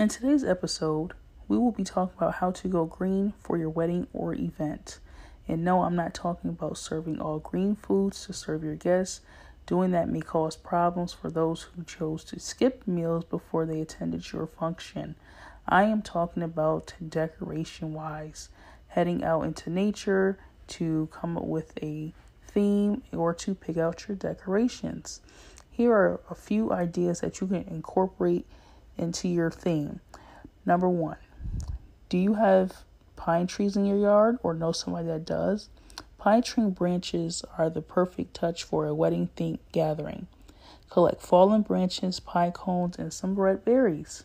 In today's episode, we will be talking about how to go green for your wedding or event. And no, I'm not talking about serving all green foods to serve your guests. Doing that may cause problems for those who chose to skip meals before they attended your function. I am talking about decoration-wise, heading out into nature to come up with a theme or to pick out your decorations. Here are a few ideas that you can incorporate into your theme. Number 1, do you have pine trees in your yard or know somebody that does? Pine tree branches are the perfect touch for a wedding themed gathering. Collect fallen branches, pine cones, and some red berries.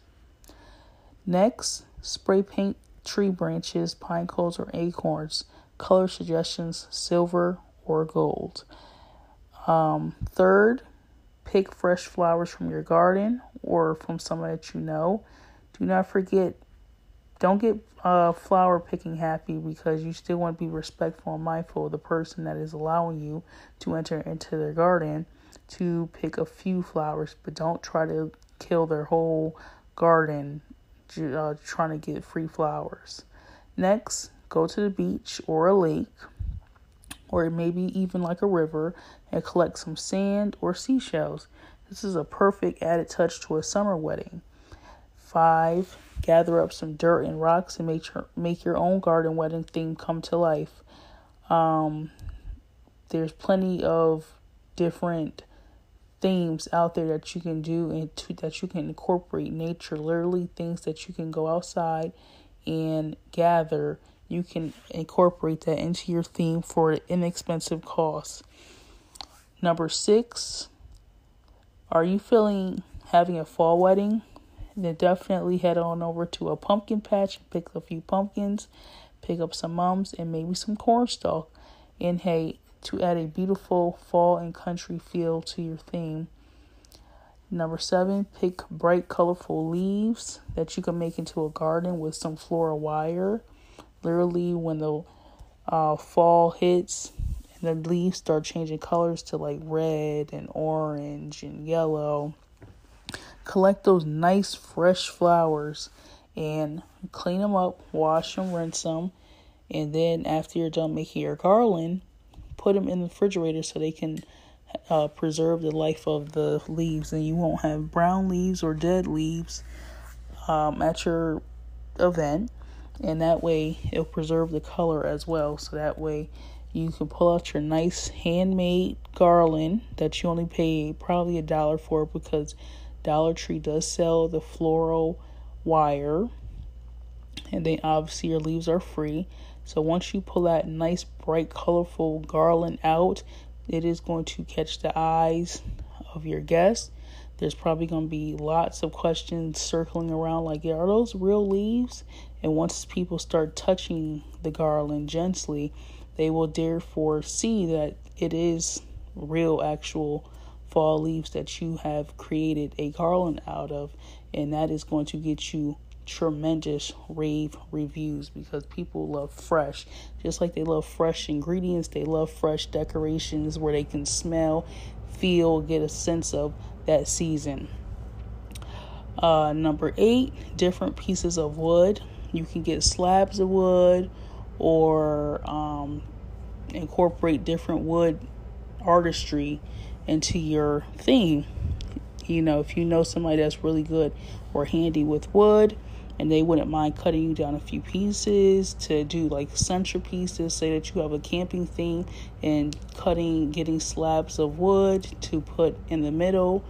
Next, spray paint tree branches, pine cones, or acorns. Color suggestions, silver or gold. Third, pick fresh flowers from your garden or from someone that you know. Do not forget, don't get flower picking happy, because you still want to be respectful and mindful of the person that is allowing you to enter into their garden to pick a few flowers, but don't try to kill their whole garden trying to get free flowers. Next, go to the beach or a lake, or maybe even like a river, and collect some sand or seashells. This is a perfect added touch to a summer wedding. 5, gather up some dirt and rocks and make your own garden wedding theme come to life. There's plenty of different themes out there that you can do and that you can incorporate nature, literally things that you can go outside and gather. You can incorporate that into your theme for an inexpensive cost. Number 6, are you feeling having a fall wedding? Then definitely head on over to a pumpkin patch, pick a few pumpkins, pick up some mums, and maybe some cornstalk. And hey, to add a beautiful fall and country feel to your theme. Number 7, pick bright, colorful leaves that you can make into a garden with some floral wire. Literally, when the fall hits and the leaves start changing colors to like red and orange and yellow, collect those nice fresh flowers and clean them up, wash them, rinse them, and then after you're done making your garland, put them in the refrigerator so they can preserve the life of the leaves, and you won't have brown leaves or dead leaves at your event. And that way it'll preserve the color as well. So that way you can pull out your nice handmade garland that you only pay probably $1 for, because Dollar Tree does sell the floral wire. And then obviously your leaves are free. So once you pull that nice, bright, colorful garland out, it is going to catch the eyes of your guests. There's probably going to be lots of questions circling around like, are those real leaves? And once people start touching the garland gently, they will therefore see that it is real, actual fall leaves that you have created a garland out of. And that is going to get you tremendous rave reviews, because people love fresh. Just like they love fresh ingredients, they love fresh decorations where they can smell, feel, get a sense of that season. Number 8, different pieces of wood. You can get slabs of wood or incorporate different wood artistry into your theme. You know, if you know somebody that's really good or handy with wood, and they wouldn't mind cutting you down a few pieces to do like centerpieces, say that you have a camping theme, and getting slabs of wood to put in the middle,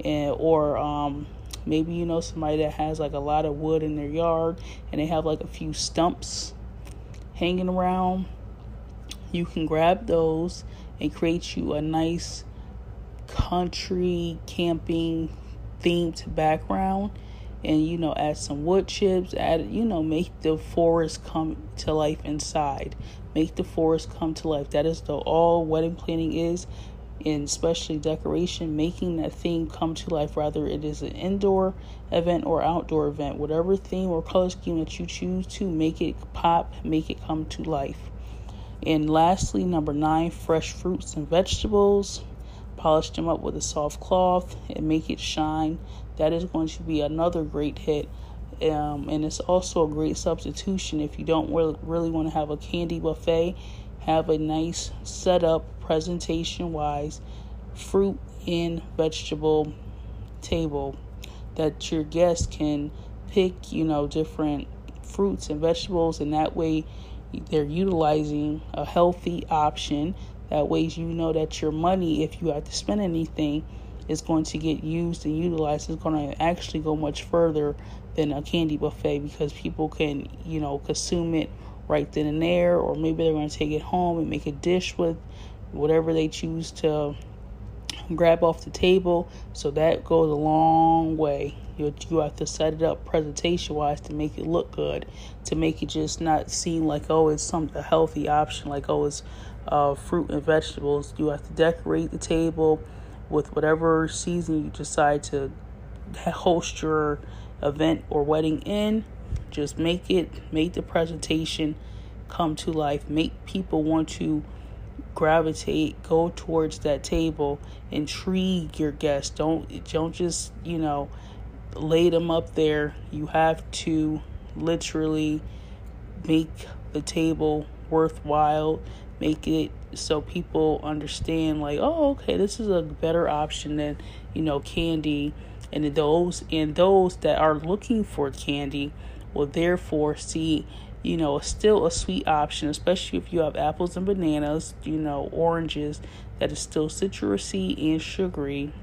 or maybe you know somebody that has like a lot of wood in their yard and they have like a few stumps hanging around. You can grab those and create you a nice country camping themed background. And, you know, add some wood chips, make the forest come to life inside. Make the forest come to life. That is all wedding planning is, and especially decoration, making that theme come to life, whether it is an indoor event or outdoor event. Whatever theme or color scheme that you choose to, make it pop, make it come to life. And lastly, number 9, fresh fruits and vegetables. Polish them up with a soft cloth and make it shine. That is going to be another great hit And it's also a great substitution if you don't really want to have a candy buffet. Have a nice setup, presentation-wise, fruit and vegetable table that your guests can pick, different fruits and vegetables, and that way they're utilizing a healthy option. That way you know that your money, if you have to spend anything, is going to get used and utilized. It's going to actually go much further than a candy buffet, because people can, consume it right then and there, or maybe they're going to take it home and make a dish with whatever they choose to grab off the table. So that goes a long way. You have to set it up presentation wise to make it look good, to make it just not seem like, it's a healthy option, like, it's fruit and vegetables. You have to decorate the table with whatever season you decide to host your event or wedding in. Just make the presentation come to life. Make people want to gravitate, go towards that table, intrigue your guests. Don't just, lay them up there. You have to literally make the table worthwhile. Make it so people understand, like, okay, this is a better option than, candy. And those that are looking for candy will therefore see, still a sweet option, especially if you have apples and bananas, oranges, that is still citrusy and sugary.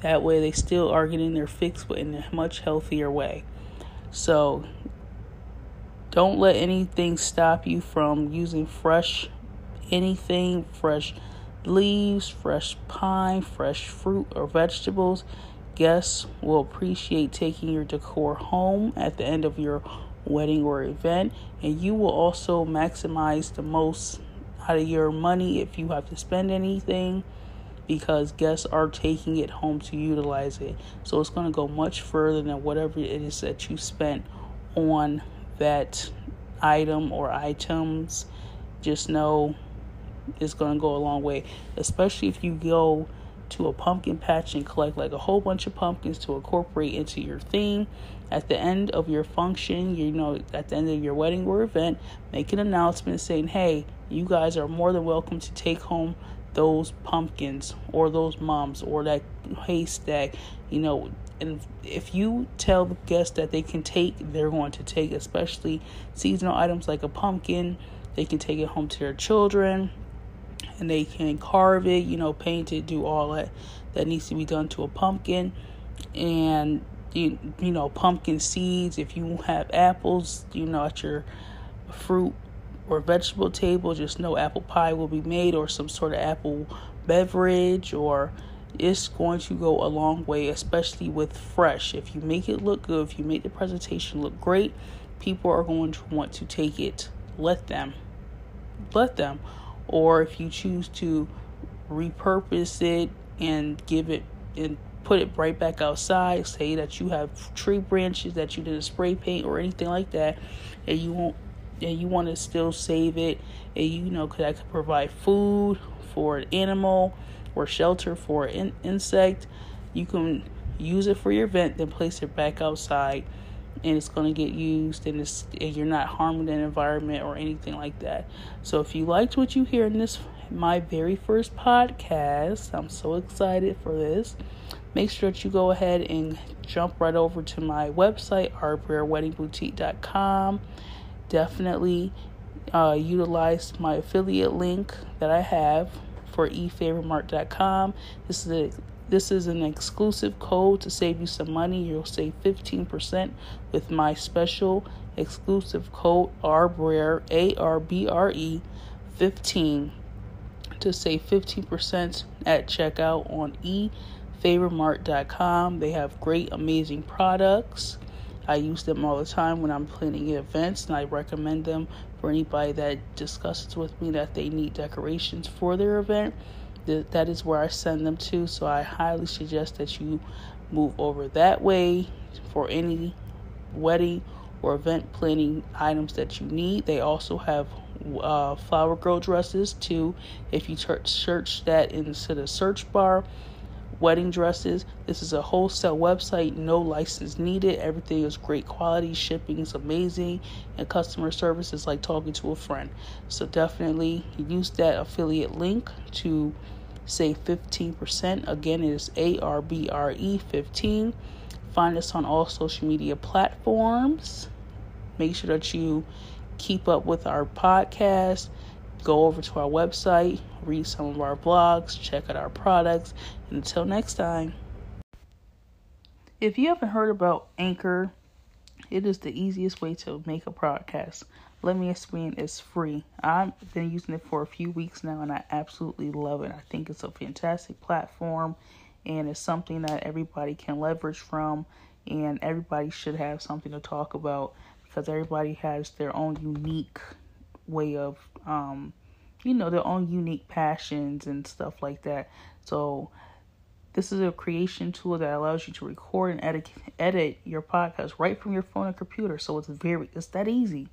That way they still are getting their fix, but in a much healthier way. So don't let anything stop you from using fresh leaves, fresh pine, fresh fruit or vegetables. Guests will appreciate taking your decor home at the end of your wedding or event, and you will also maximize the most out of your money if you have to spend anything, because guests are taking it home to utilize it. So it's going to go much further than whatever it is that you spent on that item or items. Just know it's going to go a long way, especially if you go to a pumpkin patch and collect like a whole bunch of pumpkins to incorporate into your theme. At the end of your function, at the end of your wedding or event, make an announcement saying, hey, you guys are more than welcome to take home those pumpkins or those mums or that haystack, and if you tell the guests that they can take, they're going to take, especially seasonal items like a pumpkin. They can take it home to their children, and they can carve it, paint it, do all that needs to be done to a pumpkin. And pumpkin seeds, if you have apples, at your fruit or vegetable table, just know apple pie will be made, or some sort of apple beverage, or it's going to go a long way, especially with fresh. If you make it look good, if you make the presentation look great, people are going to want to take it. Let them. Or if you choose to repurpose it and give it and put it right back outside, say that you have tree branches that you didn't spray paint or anything like that, and you want to still save it, and that could provide food for an animal or shelter for an insect. You can use it for your event, then place it back outside, and it's going to get used, and you're not harming the environment or anything like that. So if you liked what you hear in my very first podcast, I'm so excited for this. Make sure that you go ahead and jump right over to my website, ourbrareweddingboutique.com. Definitely utilize my affiliate link that I have for efavormart.com. This is an exclusive code to save you some money. You'll save 15% with my special exclusive code ARBRARE, ARBRE 15, to save 15% at checkout on efavormart.com. They have great, amazing products. I use them all the time when I'm planning events, and I recommend them for anybody that discusses with me that they need decorations for their event. That is where I send them to, so I highly suggest that you move over that way for any wedding or event planning items that you need. They also have flower girl dresses too. If you search that into the search bar, wedding dresses. This is a wholesale website, no license needed. Everything is great quality, shipping is amazing, and customer service is like talking to a friend. So definitely use that affiliate link to save 15%. Again, it is ARBRE15. Find us on all social media platforms. Make sure that you keep up with our podcast. Go over to our website, read some of our blogs, check out our products. And until next time. If you haven't heard about Anchor, it is the easiest way to make a podcast. Let me explain. It's free. I've been using it for a few weeks now, and I absolutely love it. I think it's a fantastic platform, and it's something that everybody can leverage from, and everybody should have something to talk about because everybody has their own unique way of, their own unique passions and stuff like that. So this is a creation tool that allows you to record and edit your podcast right from your phone and computer. So it's that easy.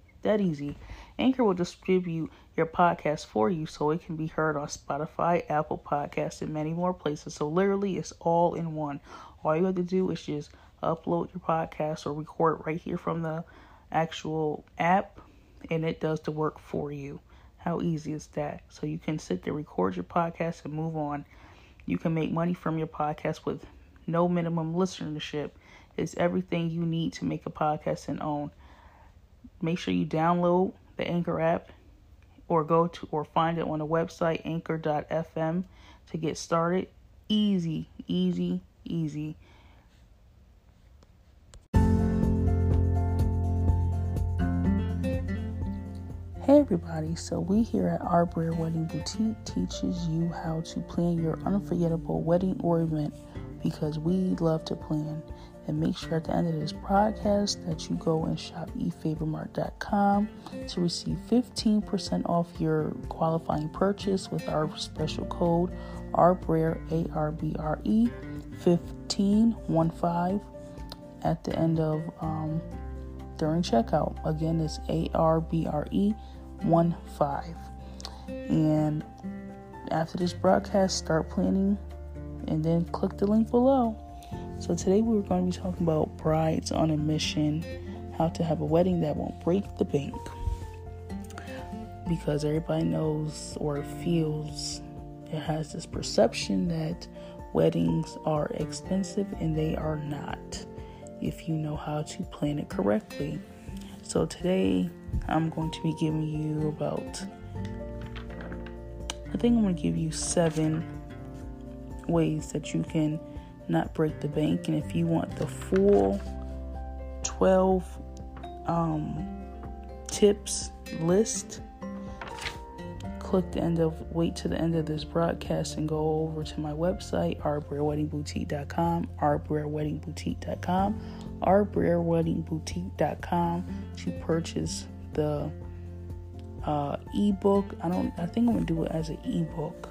Anchor will distribute your podcast for you so it can be heard on Spotify, Apple Podcasts, and many more places. So literally it's all in one. All you have to do is just upload your podcast or record right here from the actual app, and it does the work for you. How easy is that? So you can sit there, record your podcast, and move on. You can make money from your podcast with no minimum listenership. It's everything you need to make a podcast and own. Make sure you download the Anchor app or find it on the website anchor.fm to get started. Easy. Hey everybody, so we here at Our Brer Wedding Boutique teaches you how to plan your unforgettable wedding or event because we love to plan. And make sure at the end of this podcast that you go and shop efavormart.com to receive 15% off your qualifying purchase with our special code ARBRE, ARBRE15 at the end of during checkout. Again, it's ARBRE15. And after this broadcast, start planning and then click the link below. So today we're going to be talking about brides on a mission, how to have a wedding that won't break the bank. Because everybody knows or feels, it has this perception that weddings are expensive, and they are not if you know how to plan it correctly. So today I'm going to be giving you I'm going to give you 7 ways that you can not break the bank. And if you want the full 12 tips list, wait to the end of this broadcast and go over to my website, ourbrerweddingboutique.com, ourbrerweddingboutique.com to purchase the ebook. I think I'm gonna do it as an ebook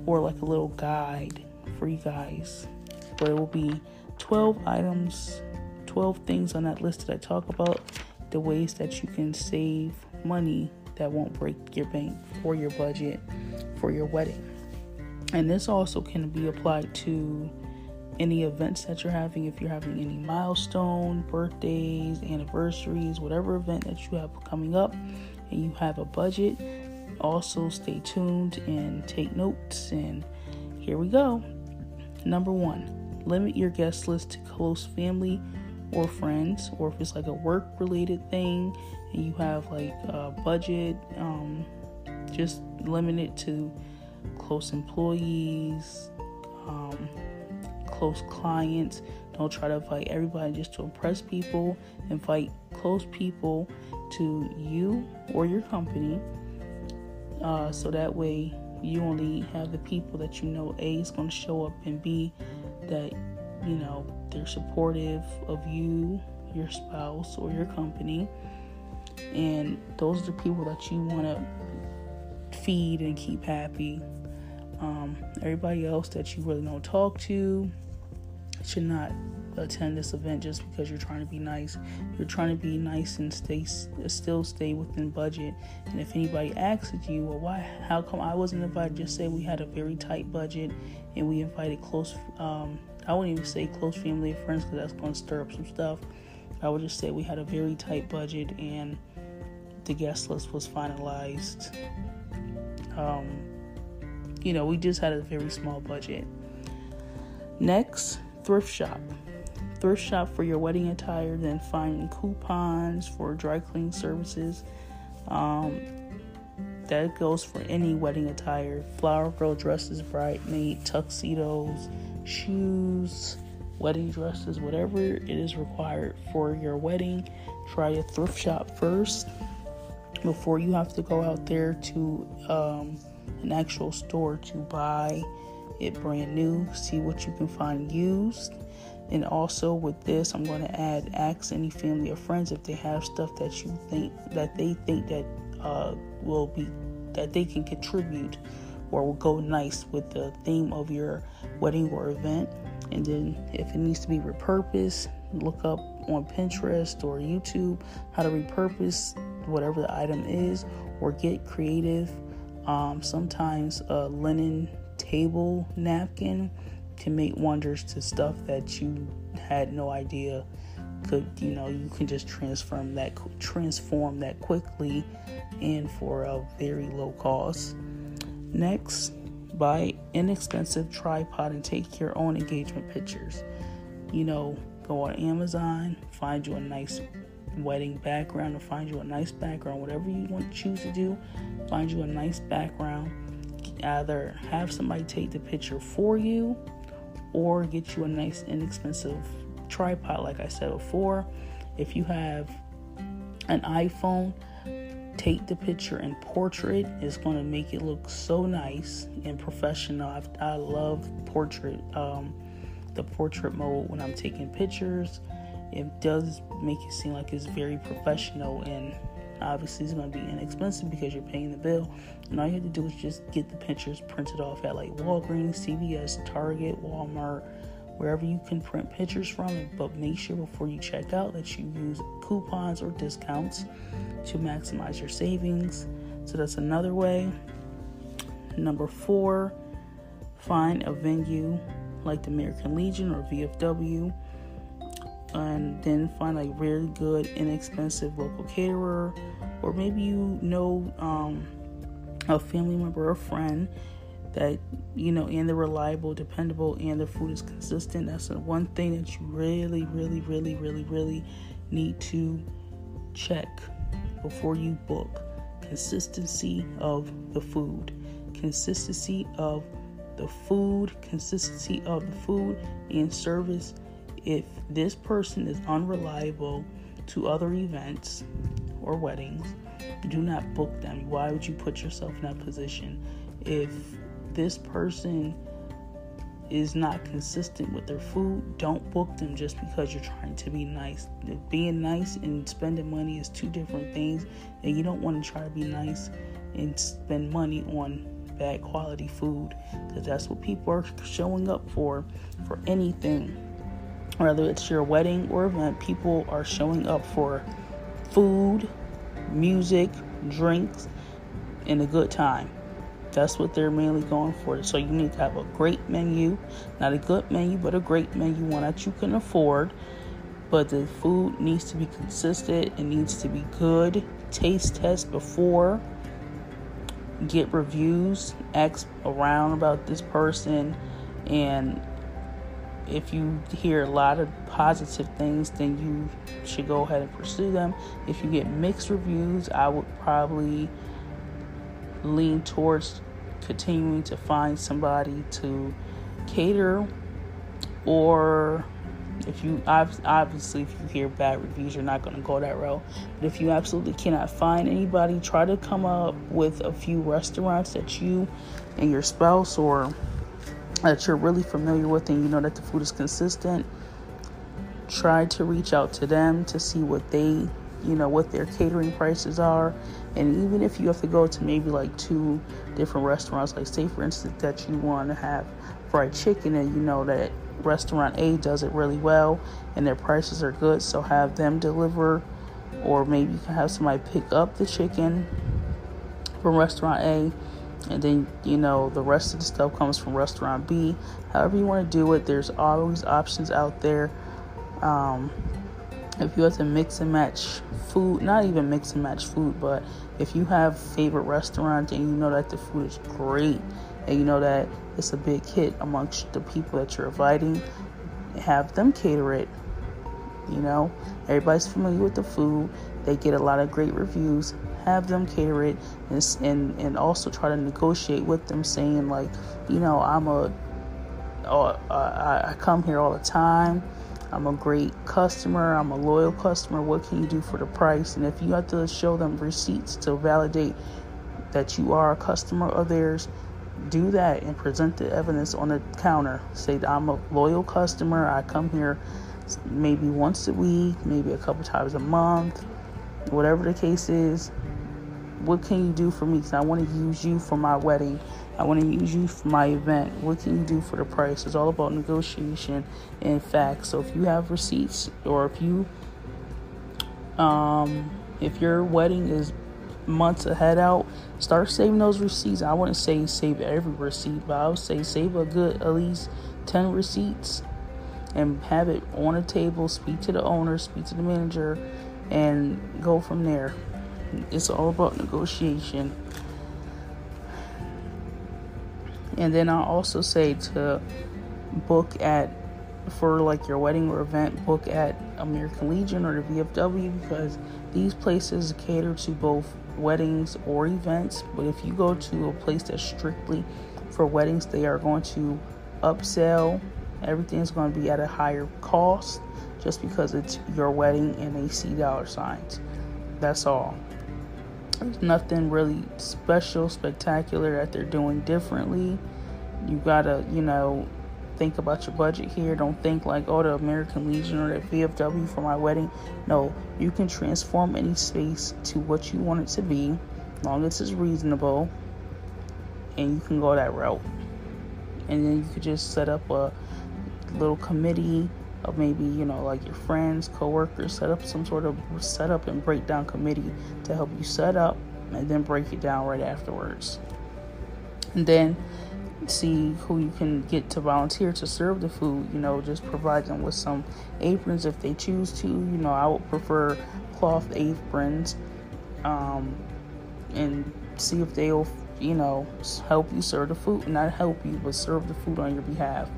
or like a little guide for you guys. But it will be 12 items, 12 things on that list that I talk about, the ways that you can save money that won't break your bank for your budget for your wedding. And this also can be applied to any events that you're having. If you're having any milestone, birthdays, anniversaries, whatever event that you have coming up and you have a budget, also stay tuned and take notes. And here we go. Number 1. Limit your guest list to close family or friends, or if it's like a work-related thing and you have like a budget, just limit it to close employees, close clients. Don't try to invite everybody just to impress people. Invite close people to you or your company, so that way you only have the people that you know A is going to show up, and B that they're supportive of you, your spouse, or your company. And those are the people that you want to feed and keep happy. Everybody else that you really don't talk to, should not attend this event just because you're trying to be nice. You're trying to be nice and still stay within budget. And if anybody asks you, well, how come I wasn't invited? Just say we had a very tight budget and we invited close, I wouldn't even say close family and friends because that's going to stir up some stuff. I would just say we had a very tight budget and the guest list was finalized. We just had a very small budget. Next, thrift shop. Thrift shop for your wedding attire, then find coupons for dry cleaning services. That goes for any wedding attire. Flower girl dresses, bridesmaid, tuxedos, shoes, wedding dresses, whatever it is required for your wedding. Try a thrift shop first before you have to go out there to an actual store to buy it brand new. See what you can find used. And also with this, I'm going to ask any family or friends if they have stuff that they think that they can contribute or will go nice with the theme of your wedding or event. And then if it needs to be repurposed, look up on Pinterest or YouTube how to repurpose whatever the item is, or get creative. Sometimes a linen table napkin can make wonders to stuff that you had no idea could, you can just transform that quickly and for a very low cost. Next, buy inexpensive tripod and take your own engagement pictures. Go on Amazon, find you a nice wedding background, or find you a nice background, whatever you choose to do, find you a nice background. Either have somebody take the picture for you or get you a nice inexpensive tripod. Like I said before, if you have an iPhone, take the picture in portrait. It's going to make it look so nice and professional. I love portrait, the portrait mode when I'm taking pictures. It does make it seem like it's very professional, and obviously it's going to be inexpensive because you're paying the bill. And all you have to do is just get the pictures printed off at like Walgreens, CVS, Target, Walmart, wherever you can print pictures from. But make sure before you check out that you use coupons or discounts to maximize your savings. So that's another way. Number 4, find a venue like the American Legion or VFW, and then find a really good, inexpensive local caterer, or maybe a family member or friend that and they're reliable, dependable, and their food is consistent. That's the one thing that you really, really, really, really, really need to check before you book. Consistency of the food, consistency of the food and service. If this person is unreliable to other events or weddings, do not book them. Why would you put yourself in that position? If this person is not consistent with their food, don't book them just because you're trying to be nice. Being nice and spending money is two different things, and you don't want to try to be nice and spend money on bad quality food, because that's what people are showing up for anything. Whether it's your wedding or event, people are showing up for food, music, drinks, and a good time. That's what they're mainly going for. So you need to have a great menu, not a good menu, but a great menu, one that you can afford. But the food needs to be consistent. It needs to be good. Taste test before. Get reviews. Ask around about this person. And if you hear a lot of positive things, then you should go ahead and pursue them. If you get mixed reviews, I would probably lean towards continuing to find somebody to cater. Or if you obviously if you hear bad reviews, you're not going to go that route. But if you absolutely cannot find anybody, try to come up with a few restaurants that you and your spouse or that you're really familiar with, and you know that the food is consistent. Try to reach out to them to see what they, what their catering prices are. And even if you have to go to maybe like 2 different restaurants, like say for instance that you want to have fried chicken, and you know that restaurant A does it really well and their prices are good, so have them deliver, or maybe you can have somebody pick up the chicken from restaurant A, and then the rest of the stuff comes from restaurant B. However you want to do it, there's always options out there. If you have to mix and match food, not even mix and match food, but if you have favorite restaurants and you know that the food is great and you know that it's a big hit amongst the people that you're inviting, have them cater it. Everybody's familiar with the food. They get a lot of great reviews. Have them cater it, and also try to negotiate with them, saying like, I come here all the time. I'm a great customer. I'm a loyal customer. What can you do for the price? And if you have to show them receipts to validate that you are a customer of theirs, do that and present the evidence on the counter. Say that I'm a loyal customer. I come here maybe once a week, maybe a couple times a month, whatever the case is. What can you do for me? Because I want to use you for my wedding. I want to use you for my event. What can you do for the price? It's all about negotiation and facts. So if you have receipts, or if your wedding is months ahead out, start saving those receipts. I wouldn't say save every receipt, but I would say save a good at least 10 receipts and have it on a table. Speak to the owner, speak to the manager, and go from there. It's all about negotiation. And then I'll also say to book for like your wedding or event, book at American Legion or the VFW, because these places cater to both weddings or events. But if you go to a place that's strictly for weddings, they are going to upsell. Everything's going to be at a higher cost just because it's your wedding and they see dollar signs. That's all. There's nothing really special, spectacular that they're doing differently. You gotta, think about your budget here. Don't think like, the American Legion or the VFW for my wedding. No, you can transform any space to what you want it to be, as long as it's reasonable, and you can go that route. And then you could just set up a little committee of maybe, like your friends, coworkers, set up some sort of setup and breakdown committee to help you set up and then break it down right afterwards. And then see who you can get to volunteer to serve the food. Just provide them with some aprons if they choose to. I would prefer cloth aprons, and see if they'll, help you serve the food. Not help you, but serve the food on your behalf.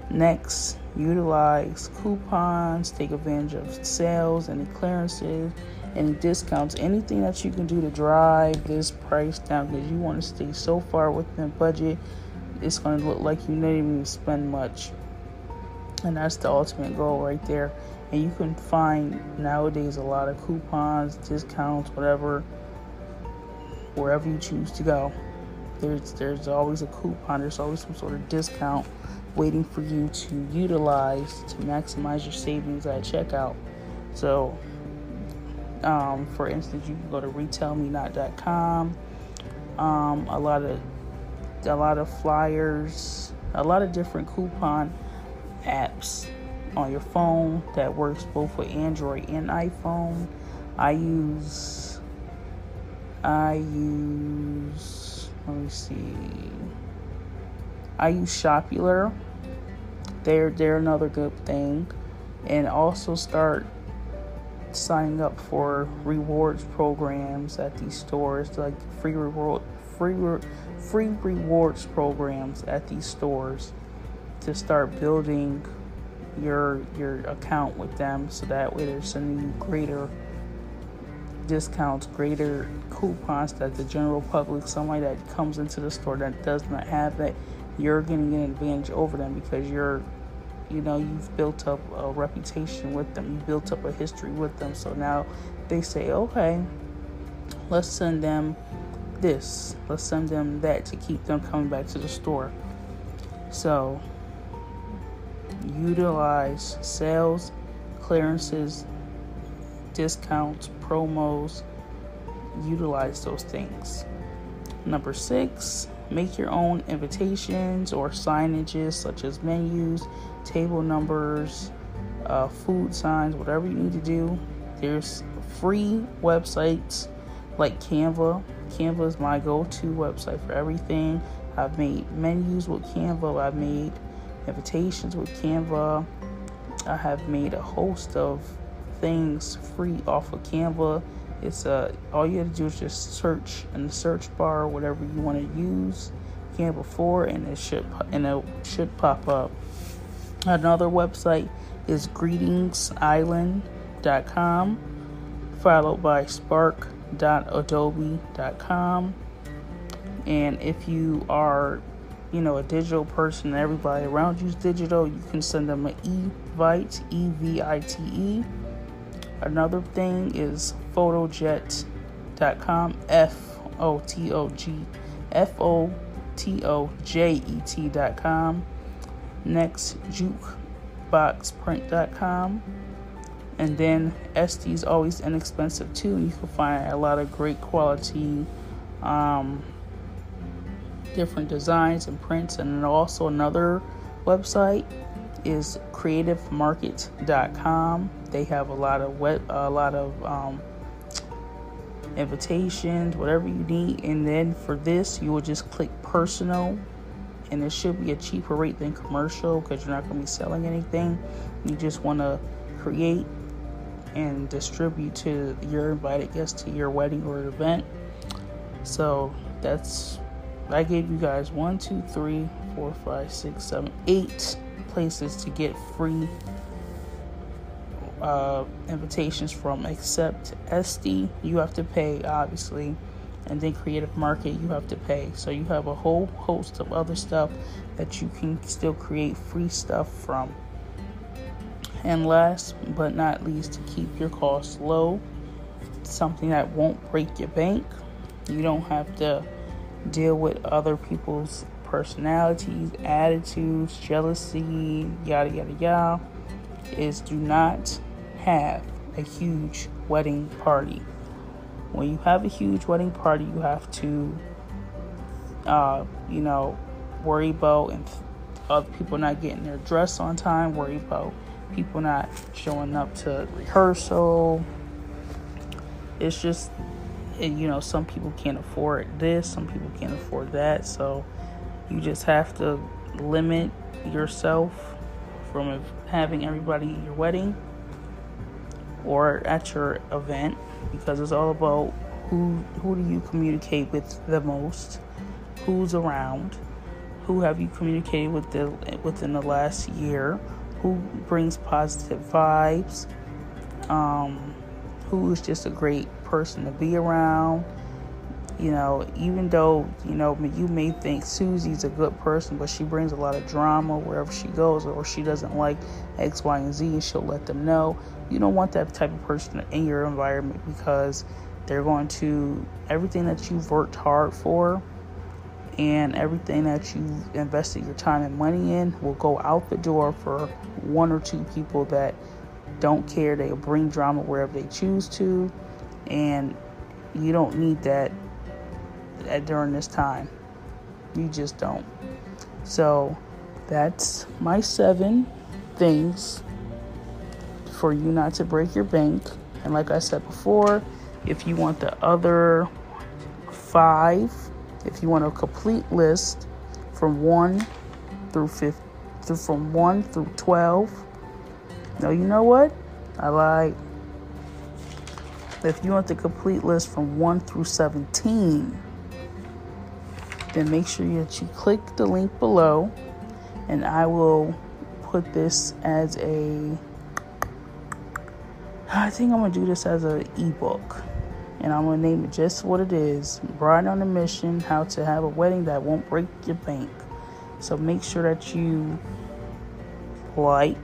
Next, utilize coupons, take advantage of sales, any clearances, any discounts, anything that you can do to drive this price down, because you want to stay so far within budget. It's going to look like you didn't even spend much, and that's the ultimate goal right there. And you can find nowadays a lot of coupons, discounts, whatever, wherever you choose to go. There's always a coupon. There's always some sort of discount waiting for you to utilize to maximize your savings at checkout. So, for instance, you can go to retailmenot.com. A lot of flyers, a lot of different coupon apps on your phone that works both with Android and iPhone. I use Shopular. They're another good thing. And also start signing up for rewards programs at these stores, like free rewards programs at these stores, to start building your account with them, so that way they're sending you greater discounts, greater coupons that the general public, somebody that comes into the store that does not have that, you're getting an advantage over them, because you've built up a reputation with them, you've built up a history with them. So now they say, okay, let's send them this, let's send them that, to keep them coming back to the store. So utilize sales, clearances, discounts, promos. Utilize those things. Number 6, make your own invitations or signages, such as menus, table numbers, food signs, whatever you need to do. There's free websites like Canva. Canva is my go-to website for everything. I've made menus with Canva. I've made invitations with Canva. I have made a host of things free off of Canva. It's all you have to do is just search in the search bar whatever you want to use Canva for, and it should pop up. Another website is greetingsisland.com, followed by spark.adobe.com. And if you are, a digital person and everybody around you is digital, you can send them an Evite, Evite. Another thing is photojet.com, FOTOJET.com. Next, jukeboxprint.com. And then Etsy is always inexpensive too. You can find a lot of great quality different designs and prints. And then also another website is creativemarket.com. They have a lot of invitations, whatever you need. And then for this, you will just click personal, and it should be a cheaper rate than commercial because you're not going to be selling anything. You just want to create and distribute to your invited guests to your wedding or event. So I gave you guys 8 places to get free invitations from, except Etsy, you have to pay, obviously, and then Creative Market, you have to pay. So you have a whole host of other stuff that you can still create free stuff from. And last but not least, to keep your costs low, something that won't break your bank, you don't have to deal with other people's personalities, attitudes, jealousy, yada yada yada, is do not have a huge wedding party. When you have a huge wedding party, you have to worry about other people not getting their dress on time, worry about people not showing up to rehearsal. It's just, some people can't afford this, some people can't afford that, so you just have to limit yourself from having everybody at your wedding or at your event, because it's all about who do you communicate with the most, who's around, who have you communicated with within the last year, who brings positive vibes, who is just a great person to be around. Even though, you may think Susie's a good person, but she brings a lot of drama wherever she goes, or she doesn't like X, Y, and Z, and she'll let them know. You don't want that type of person in your environment, because they're going to, everything that you've worked hard for and everything that you've invested your time and money in will go out the door for one or two people that don't care. They'll bring drama wherever they choose to, and you don't need that during this time. You just don't. So that's my 7 things for you not to break your bank. And like I said before, if you want the other 5, if you want a complete list from 1 through 12. No, you know what? I lied. If you want the complete list from 1 through 17, then make sure that you click the link below, and I will put this as I think I'm going to do this as an ebook, and I'm going to name it just what it is: Bride on a Mission, How to Have a Wedding That Won't Break Your Bank. So make sure that you like,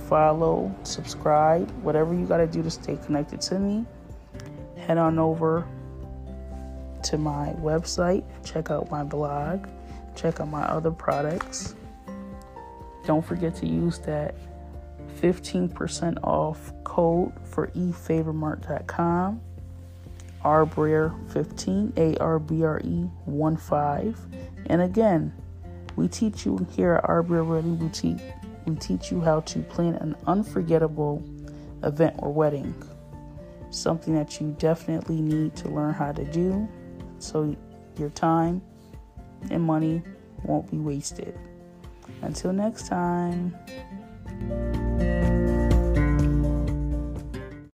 follow, subscribe, whatever you got to do to stay connected to me. Head on over to my website, check out my blog, check out my other products. Don't forget to use that 15% off code for efavormart.com, Arbre15, ARBRE15. And again, we teach you here at Arbre Wedding Boutique we teach you how to plan an unforgettable event or wedding. Something that you definitely need to learn how to do so your time and money won't be wasted. Until next time.